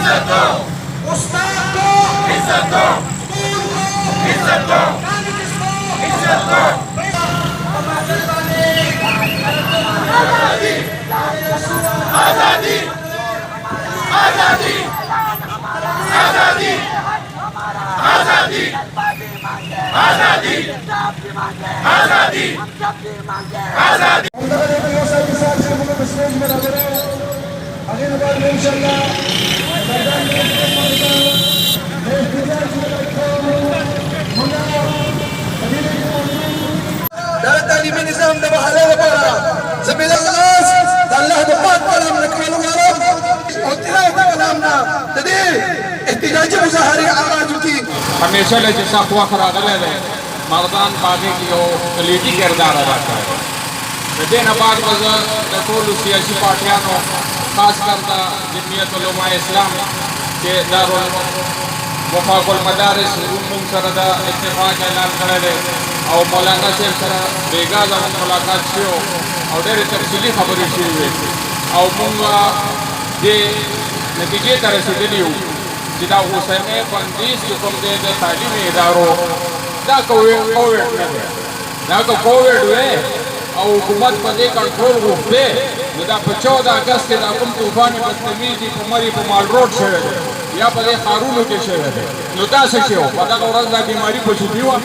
इज्जत दो, उस्ताद को इज्जत दो, स्कूल को इज्जत दो, कॉलेज को इज्जत दो। आजादी, आजादी, आजादी, आजादी, आजादी, आजादी, आजादी। تعليمي نظام ده بحاله لپاره زميل اغلاس الله د پاک کلام نکولو غواړم او تلاوت کلامنا د دې احتجاجي مظاهره آغاز وکړي. हमेशा ले जैसा वक्त रागले ले मर्दान बागे की हो कलीदी किरदार अदा करे लेकिन बाद वजह टोल सियासी पार्टियां नो खास करता जमीयत उलमा इस्लाम के दारुल वफाकुल मदारिस उम्म सरदा इत्तेफाक ऐलान करे और मौलाना से सर बेगा जब मुलाकात छियो और ढेर तफसीली खबरें छिए और मुंगा दे नतीजे तरह से दिलियो जिदा हुसैन बंदिश जो दे तालीमी इदारों दा कोविड ना तो कोविड हुए और हुकूमत पदे कंट्रोल रुपे दा 14 अगस्त के दाकुम तूफान बदतमीजी कुमारी कुमार रोड से या पदे खारून के शहर है नुता से क्यों पता तो रज़ा बीमारी कुछ भी हुआ